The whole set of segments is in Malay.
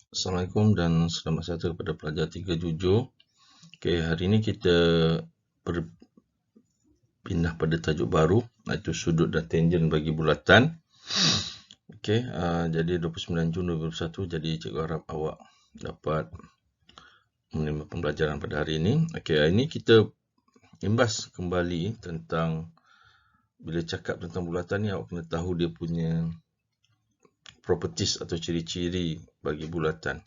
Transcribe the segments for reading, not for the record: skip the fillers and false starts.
Assalamualaikum dan selamat sejahtera kepada pelajar 377. Okey, hari ini kita berpindah pada tajuk baru, iaitu sudut dan tangen bagi bulatan. Okey, jadi 29 Jun 2021, jadi cikgu harap awak dapat menerima pembelajaran pada hari ini. Okey, hari ini kita imbas kembali tentang, bila cakap tentang bulatan ni, awak kena tahu dia punya properties atau ciri-ciri bagi bulatan.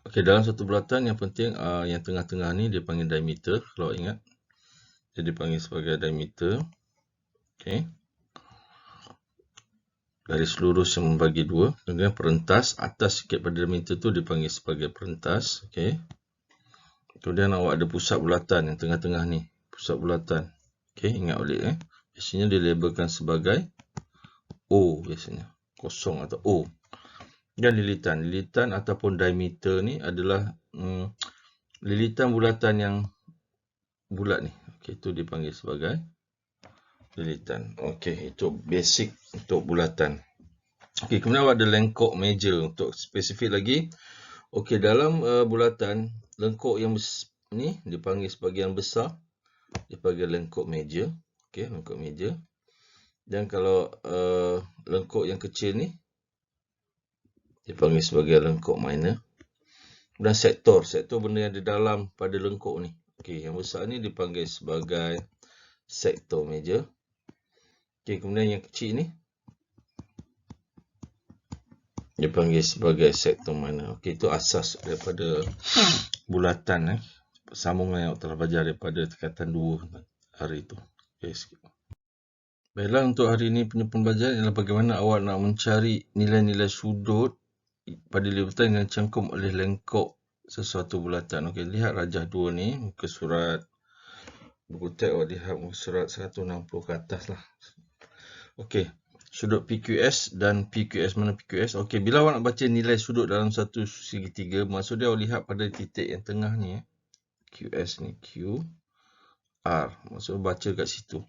Okey, dalam satu bulatan yang penting, yang tengah-tengah ni dia panggil diameter, kalau ingat. Dia dipanggil sebagai diameter. Okey. Garis lurus yang membagi dua. Kemudian perentas, atas sikit pada diameter tu dipanggil sebagai perentas. Okey. Kemudian awak ada pusat bulatan yang tengah-tengah ni. Pusat bulatan. Okey, ingat balik. Biasanya dilabelkan sebagai O biasanya. Kosong atau O. Dan lilitan. Lilitan ataupun diameter ni adalah lilitan bulatan yang bulat ni. Okey, itu dipanggil sebagai lilitan. Okey, itu basic untuk bulatan. Okey, kemudian awak ada lengkok meja untuk spesifik lagi. Okey, dalam bulatan, lengkok yang ni dipanggil sebagai yang besar, dipanggil lengkok meja. Okey, lengkok meja. Dan kalau lengkok yang kecil ni dipanggil sebagai lengkok minor. Dan sektor benda yang di dalam pada lengkok ni. Okey, yang besar ni dipanggil sebagai sektor meja. Okey, kemudian yang kecil ni dipanggil sebagai sektor minor. Okey, itu asas daripada bulatan. Sambungan yang telah belajar daripada tingkatan 2 hari itu. Okey, sikit. Baiklah, untuk hari ini punya pembelajaran ialah bagaimana awak nak mencari nilai-nilai sudut pada lipatan yang dicangkum oleh lengkok sesuatu bulatan. Okey, lihat rajah 2 ni, muka surat buku teks awak lihat muka surat 160 ke atas lah. Okey, sudut PQS dan PQS. Mana PQS? Okey, bila awak nak baca nilai sudut dalam satu segitiga, maksud dia awak lihat pada titik yang tengah ni. QS ni, QR. Maksud baca kat situ.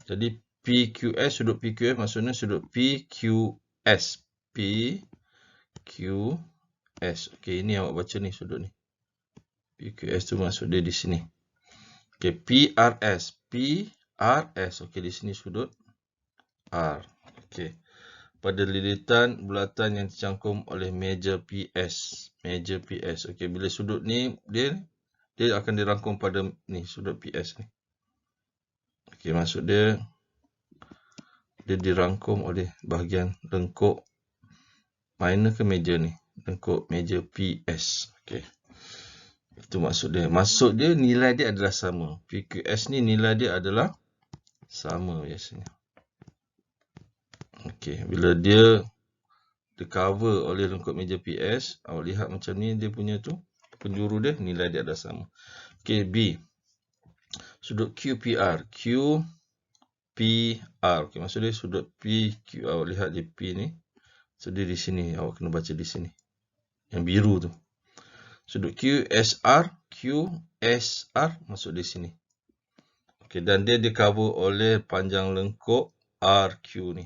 Jadi PQS, sudut PQS maksudnya sudut PQS. PQS. Okey, ini awak baca ni sudut ni. PQS tu maksud dia di sini. Okey, PRS. PRS. Okey, di sini sudut R. Okey. Pada lilitan bulatan yang dicangkum oleh meja PS. Meja PS. Okey, bila sudut ni dia akan dirangkum pada ni sudut PS ni. Okey, maksud dia dirangkum oleh bahagian lengkok minor ke meja ni. Lengkok meja PS. Okey. Itu maksud dia. Maksud dia nilai dia adalah sama. PQS ni nilai dia adalah sama biasanya. Okey, bila dia di-cover oleh lengkok meja PS, awak lihat macam ni dia punya tu, penjuru dia, nilai dia adalah sama. Okey, B. Sudut QPR. QPR. Okey, maksud dia sudut PQ. Awak lihat di P ni. So, dia di sini. Awak kena baca di sini. Yang biru tu. Sudut QSR. QSR masuk di sini. Okey, dan dia di-cover oleh panjang lengkok RQ ni.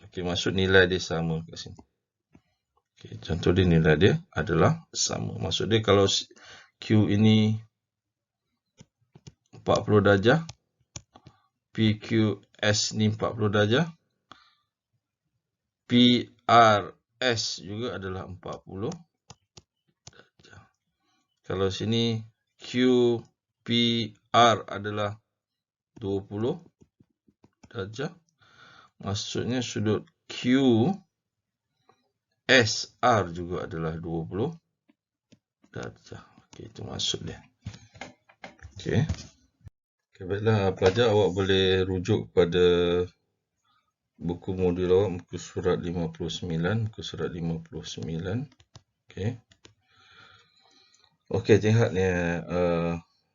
Okey, maksud nilai dia sama kat sini. Okey, contoh dia nilai dia adalah sama. Maksud dia kalau Q ini 40 darjah, PQS ni 40 darjah, PRS juga adalah 40 darjah. Kalau sini QPR adalah 20 darjah, maksudnya sudut QSR juga adalah 20 darjah. Okey, itu maksud dia. Okey. Okay, baiklah pelajar, awak boleh rujuk pada buku modul awak, muka surat 59. Muka surat 59. Okey. Okey, lihat ni.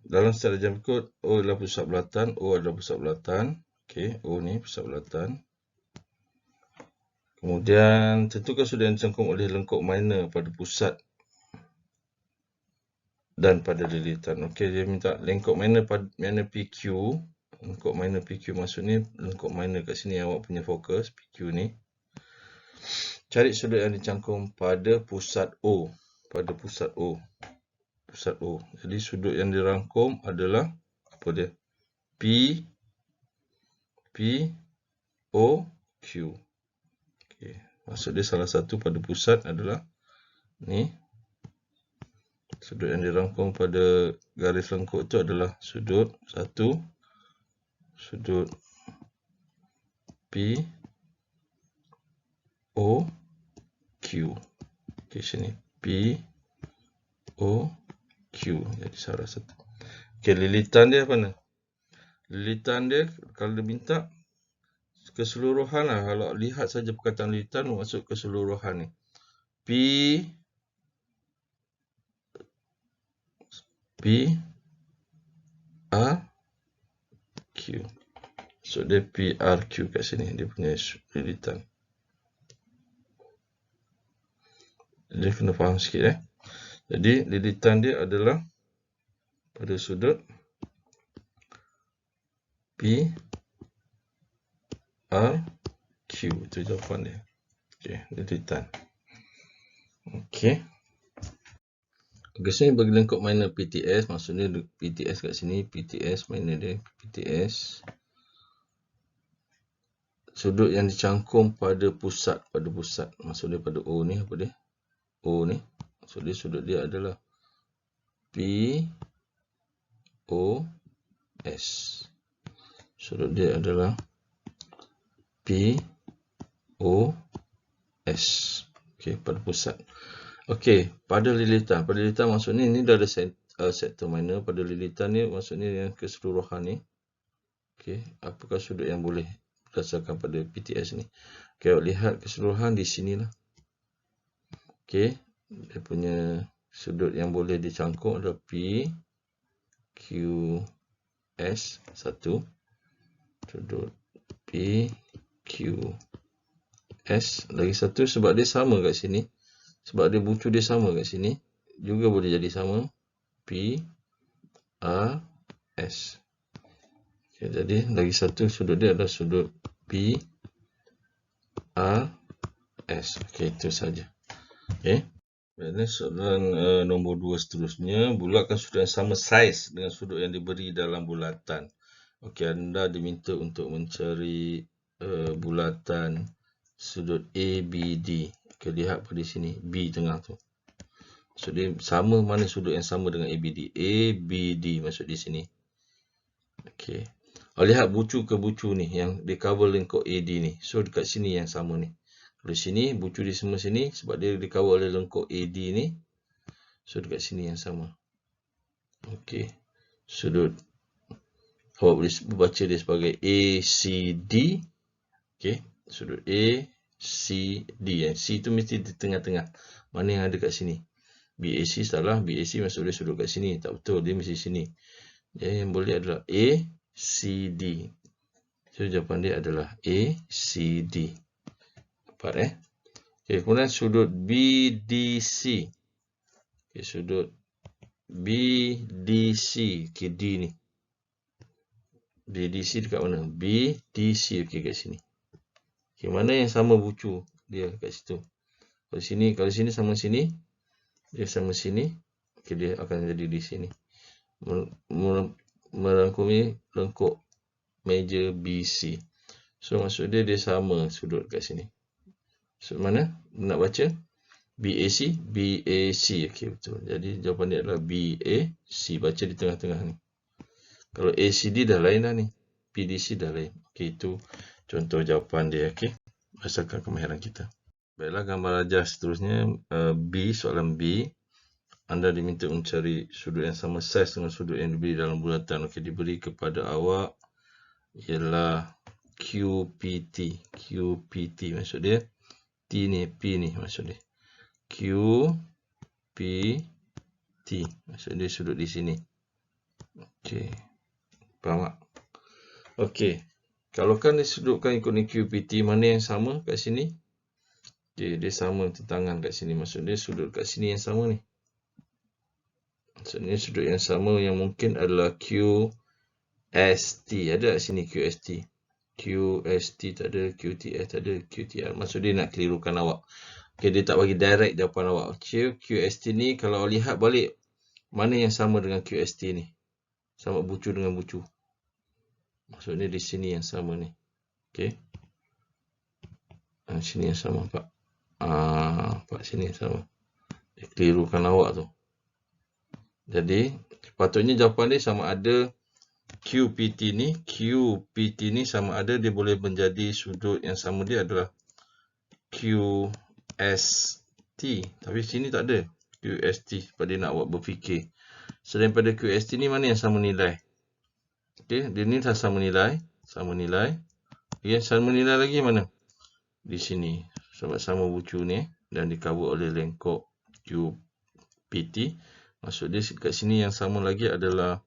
Dalam secara jam kod, O adalah pusat bulatan. O adalah pusat bulatan. Okey, O ni pusat bulatan. Kemudian, tentukan sudut yang dicangkum oleh lengkok minor pada pusat dan pada lilitan. Okey, dia minta lengkok minor pada mana PQ. Lengkok minor PQ maksudnya lengkok minor kat sini awak punya fokus PQ ni. Cari sudut yang dicangkum pada pusat O. Pada pusat O. Pusat O. Jadi sudut yang dirangkum adalah apa dia? P, O, Q. Okay. Maksud dia salah satu pada pusat adalah ni. Sudut yang dirangkum pada garis lengkuk itu adalah sudut 1, sudut P, O, Q. Okay, sini P, O, Q. Jadi salah satu. Okay, lilitan dia apa ni? Lilitan dia kalau dia minta keseluruhan lah. Kalau lihat saja perkataan lilitan masuk keseluruhan ni. P, R, Q. So dia PRQ kat sini. Dia punya lilitan. Dia kena faham sikit Jadi lilitan dia adalah pada sudut P, R, Q. Itu jawapan dia. Okey, lilitan. Okey. Okey, sini bagi lengkuk minor PTS. Maksudnya PTS kat sini. PTS minor dia. PTS. Sudut yang dicangkum pada pusat. Pada pusat. Maksudnya pada O ni. Apa dia? O ni. Maksud dia sudut dia adalah P, O, S. Sudut dia adalah P, O, S. Okey, pada pusat. Okey, pada lilitan. Pada lilitan maksudnya ni dah ada sektor minor. Pada lilitan ni maksudnya yang keseluruhan ni. Okey, apakah sudut yang boleh berdasarkan pada PTS ni? Okey, lihat keseluruhan di sinilah. Okey, dia punya sudut yang boleh dicangkuk adalah P, Q, S, 1. Sudut P, Q, S. Lagi satu sebab dia sama kat sini. Sebab dia bucu dia sama kat sini. Juga boleh jadi sama. P, R, S. Okay, jadi lagi satu sudut dia adalah sudut P, R, S. Okey, itu saja. Okey. Ini soalan nombor 2 seterusnya. Bulatkan sudut yang sama saiz dengan sudut yang diberi dalam bulatan. Okey, anda diminta untuk mencari bulatan sudut ABD. Okey, lihat pada sini. B tengah tu. Maksud dia sama, mana sudut yang sama dengan ABD. ABD maksud di sini. Okey. Lihat bucu ke bucu ni yang dia cover lengkuk AD ni. So dekat sini yang sama ni. Di sini bucu di semua sini sebab dia di cover oleh lengkuk AD ni. So dekat sini yang sama. Okey. Sudut awak boleh baca dia sebagai ACD. Okey. Sudut ACD. C tu mesti di tengah-tengah. Mana yang ada kat sini? BAC salah. BAC maksud dia sudut kat sini. Tak betul. Dia mesti sini. Jadi yang boleh adalah ACD. So jawapan dia adalah ACD. Dapat Okey, kemudian sudut BDC. Okey, sudut BDC. Okey, D ni. BDC dekat mana? BDC. Okey, kat sini. Okey, mana yang sama bucu dia kat situ? Kalau sini sama sini. Dia sama sini. Okey, dia akan jadi di sini. Merangkumi lengkuk meja BC. So maksud dia sama sudut kat sini. Sudut mana? Nak baca? BAC. BAC. Okey, betul. Jadi jawapan dia adalah BAC. Baca di tengah-tengah ni. Kalau ACD dah lain dah ni. PDC dah lain. Okey, itu contoh jawapan dia. Okey. Berdasarkan kemahiran kita. Baiklah, gambar ajar seterusnya. B, soalan B. Anda diminta mencari sudut yang sama saiz dengan sudut yang diberi dalam bulatan. Okey, diberi kepada awak ialah QPT. QPT maksud dia. T ni, P ni maksud dia. QPT. Maksud dia sudut di sini. Okey. Faham tak? Okey. Kalau kan disudutkan ikut ni QPT, mana yang sama kat sini? Okey, dia sama tentangan kat sini. Maksud dia sudut kat sini yang sama ni. Maksudnya sudut yang sama yang mungkin adalah QST. Ada kat sini QST. QST tak ada, QTS tak ada, QTR. Maksud dia nak kelirukan awak. Okay, dia tak bagi direct jawapan awak. Okay, QST ni kalau awak lihat balik, mana yang sama dengan QST ni? Sama bucu dengan bucu. Maksudnya di sini yang sama ni. Okay. Sini yang sama, Pak. Pak, sini yang sama. Dia kelirukan awak tu. Jadi, sepatutnya jawapan dia sama ada QPT ni sama ada dia boleh menjadi sudut yang sama dia adalah QST. Tapi sini tak ada QST sebab dia nak awak berfikir. Selain pada QST ni mana yang sama nilai? Okay, dia ni dah sama nilai. Sama nilai. Okay, sama nilai lagi mana? Di sini. Sebab sama bucu ni dan di cover oleh lengkok QPT. Maksud dia kat sini yang sama lagi adalah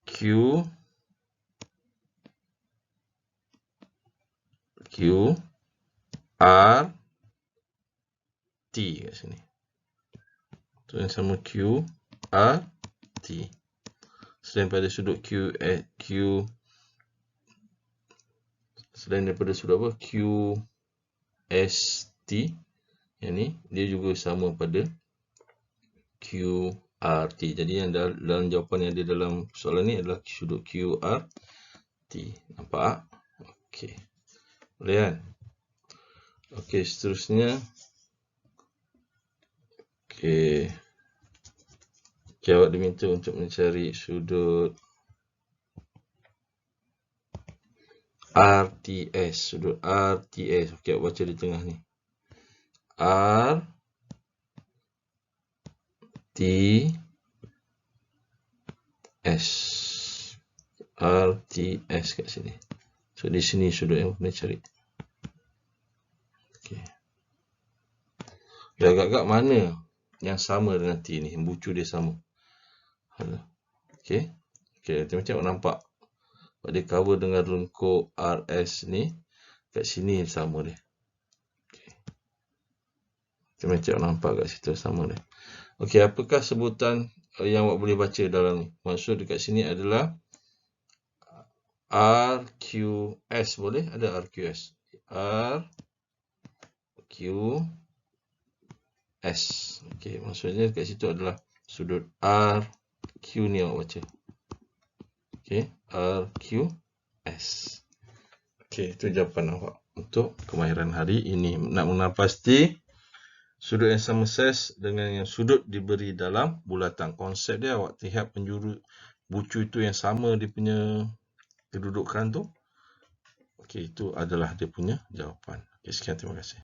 QRT kat sini. Tu yang sama QRT. Selain pada sudut selain daripada sudut apa? QST. Yang ni dia juga sama pada QRT. Jadi yang dalam jawapan yang ada dalam soalan ni adalah sudut QRT. Nampak? Okey. Boleh kan? Okey, seterusnya. Okey. Awak diminta untuk mencari sudut RTS. Sudut RTS. Okey, awak baca di tengah ni. RTS kat sini. So di sini sudut yang kena cari. Okey. Agak-agak mana yang sama dengan T ni? Yang bucu dia sama. Okey. Okey, macam awak nampak. Dia cover dengan lengkuk RS ni. Kat sini sama dia. Macam awak nampak kat situ sama dia. Okey, apakah sebutan yang awak boleh baca dalam ni? Maksud dekat sini adalah RQS. Boleh? Ada RQS. RQS. Okey, maksudnya dekat situ adalah sudut RQ ni awak baca. Okey, RQS. Okey, itu jawapan awak untuk kemahiran hari ini. Nak mengenal pasti sudut yang sama saiz dengan yang sudut diberi dalam bulatan. Konsep dia awak lihat penjuru bucu itu yang sama dia punya kedudukan tu. Okey, itu adalah dia punya jawapan. Okey, sekian, terima kasih.